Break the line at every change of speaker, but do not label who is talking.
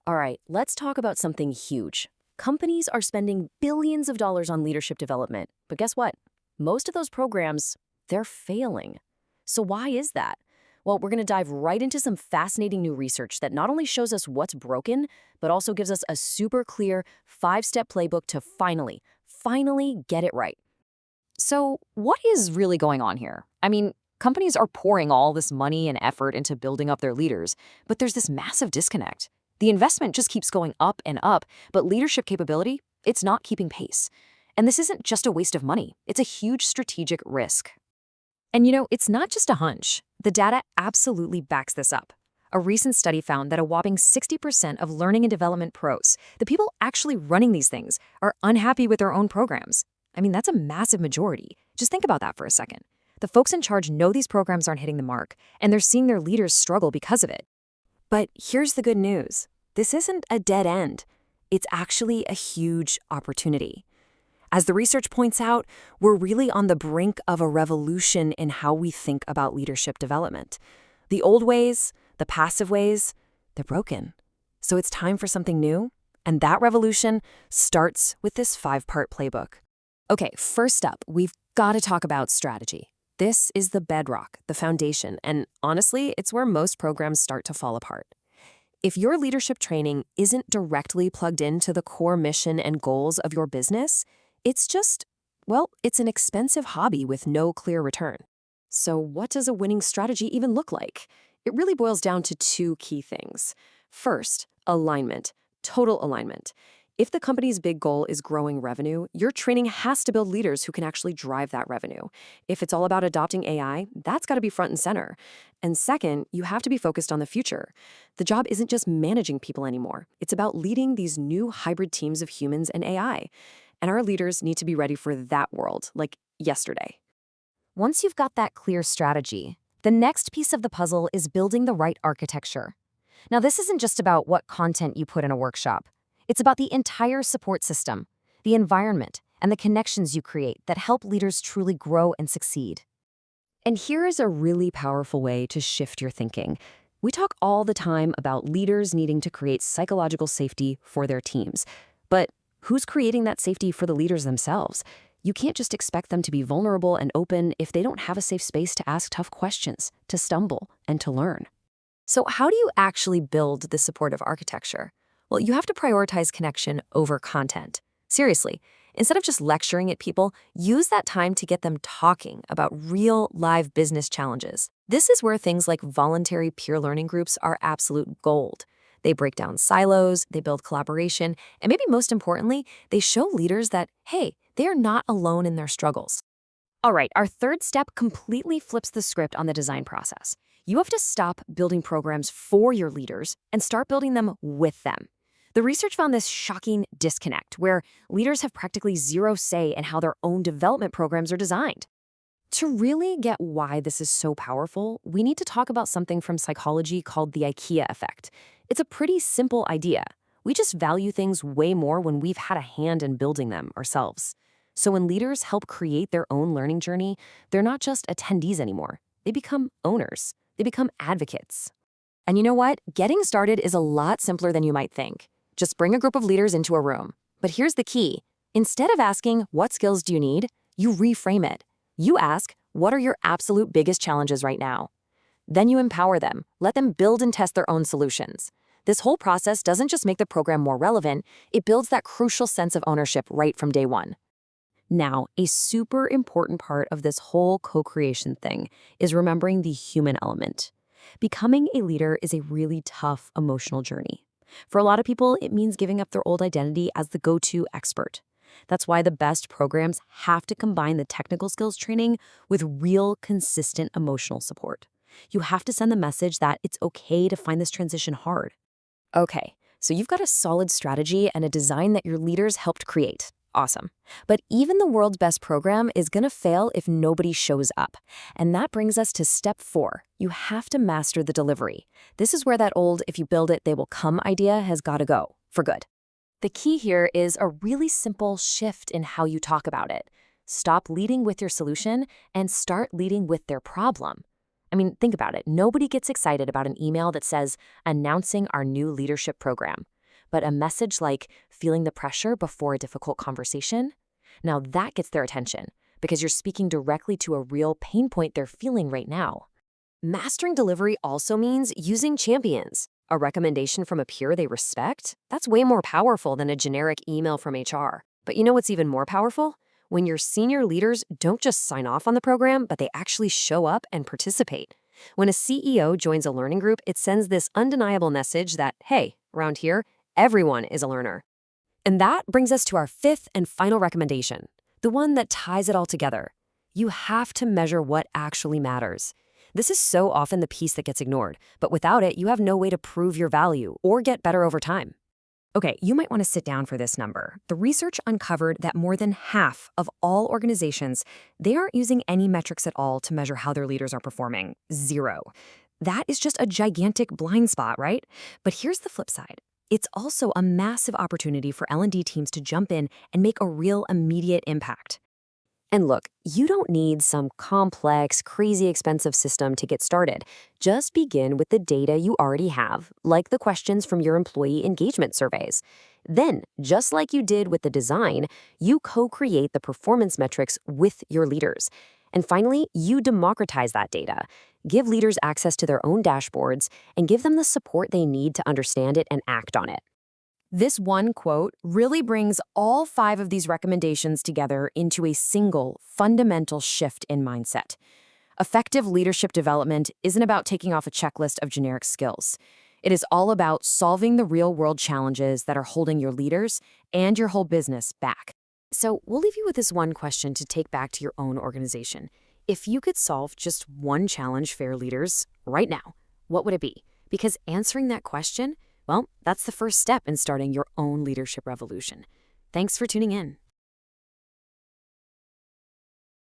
All right, let's talk about something huge. Companies are spending billions of dollars on leadership development, but guess what? Most of those programs, they're failing. So why is that? Well, we're going to dive right into some fascinating new research that not only shows us what's broken, but also gives us a super clear 5-step playbook to finally get it right.
So, what is really going on here? Companies are pouring all this money and effort into building up their leaders, but there's this massive disconnect. The investment just keeps going up and up, but leadership capability, it's not keeping pace. And this isn't just a waste of money, it's a huge strategic risk. And it's not just a hunch. The data absolutely backs this up. A recent study found that a whopping 60% of learning and development pros, the people actually running these things, are unhappy with their own programs. That's a massive majority. Just think about that for a second. The folks in charge know these programs aren't hitting the mark, and they're seeing their leaders struggle because of it.
But here's the good news. This isn't a dead end. It's actually a huge opportunity. As the research points out, we're really on the brink of a revolution in how we think about leadership development. The old ways, the passive ways, they're broken. So it's time for something new, and that revolution starts with this 5-part playbook.
Okay, first up, we've got to talk about strategy. This is the bedrock, the foundation, and honestly, it's where most programs start to fall apart. If your leadership training isn't directly plugged into the core mission and goals of your business, it's just, well, it's an expensive hobby with no clear return. So what does a winning strategy even look like? It really boils down to 2 key things. First, alignment, total alignment. If the company's big goal is growing revenue, your training has to build leaders who can actually drive that revenue. If it's all about adopting AI, that's got to be front and center. And second, you have to be focused on the future. The job isn't just managing people anymore. It's about leading these new hybrid teams of humans and AI. And our leaders need to be ready for that world, like yesterday.
Once you've got that clear strategy, the next piece of the puzzle is building the right architecture. Now, this isn't just about what content you put in a workshop. It's about the entire support system, the environment, and the connections you create that help leaders truly grow and succeed.
And here is a really powerful way to shift your thinking. We talk all the time about leaders needing to create psychological safety for their teams. But who's creating that safety for the leaders themselves? You can't just expect them to be vulnerable and open if they don't have a safe space to ask tough questions, to stumble, and to learn. So how do you actually build this supportive architecture? Well, you have to prioritize connection over content. Seriously, instead of just lecturing at people, use that time to get them talking about real, live business challenges. This is where things like voluntary peer learning groups are absolute gold. They break down silos, they build collaboration, and maybe most importantly, they show leaders that, hey, they are not alone in their struggles. All right, our third step completely flips the script on the design process. You have to stop building programs for your leaders and start building them with them. The research found this shocking disconnect where leaders have practically zero say in how their own development programs are designed. To really get why this is so powerful, we need to talk about something from psychology called the IKEA Effect. It's a pretty simple idea. We just value things way more when we've had a hand in building them ourselves. So when leaders help create their own learning journey, they're not just attendees anymore. They become owners. They become advocates. And you know what? Getting started is a lot simpler than you might think. Just bring a group of leaders into a room. But here's the key. Instead of asking, what skills do you need? You reframe it. You ask, what are your absolute biggest challenges right now? Then you empower them. Let them build and test their own solutions. This whole process doesn't just make the program more relevant, it builds that crucial sense of ownership right from day one. Now, a super important part of this whole co-creation thing is remembering the human element. Becoming a leader is a really tough emotional journey. For a lot of people, it means giving up their old identity as the go-to expert. That's why the best programs have to combine the technical skills training with real, consistent emotional support. You have to send the message that it's okay to find this transition hard. Okay, so you've got a solid strategy and a design that your leaders helped create. Awesome. But even the world's best program is going to fail if nobody shows up. And that brings us to step 4. You have to master the delivery. This is where that old, if you build it, they will come idea has got to go, for good. The key here is a really simple shift in how you talk about it. Stop leading with your solution and start leading with their problem. Think about it. Nobody gets excited about an email that says, announcing our new leadership program.
but a message like feeling the pressure before a difficult conversation, now that gets their attention because you're speaking directly to a real pain point they're feeling right now. Mastering delivery also means using champions. A recommendation from a peer they respect? That's way more powerful than a generic email from HR. But you know what's even more powerful? When your senior leaders don't just sign off on the program, but they actually show up and participate. When a CEO joins a learning group, it sends this undeniable message that, hey, around here, everyone is a learner. And that brings us to our fifth and final recommendation, the one that ties it all together. You have to measure what actually matters. This is so often the piece that gets ignored, but without it, you have no way to prove your value or get better over time.
Okay, you might want to sit down for this number. The research uncovered that more than half of all organizations, they aren't using any metrics at all to measure how their leaders are performing. Zero. That is just a gigantic blind spot, right? But here's the flip side. It's also a massive opportunity for L&D teams to jump in and make a real immediate impact.
And look, you don't need some complex, crazy expensive system to get started. Just begin with the data you already have, like the questions from your employee engagement surveys. Then, just like you did with the design, you co-create the performance metrics with your leaders. And finally, you democratize that data. Give leaders access to their own dashboards and give them the support they need to understand it and act on it.
This one quote really brings all 5 of these recommendations together into a single, fundamental shift in mindset. Effective leadership development isn't about taking off a checklist of generic skills. It is all about solving the real-world challenges that are holding your leaders and your whole business back. So we'll leave you with this one question to take back to your own organization. If you could solve just one challenge for your leaders right now, what would it be? Because answering that question, well, that's the first step in starting your own leadership revolution. Thanks for tuning in.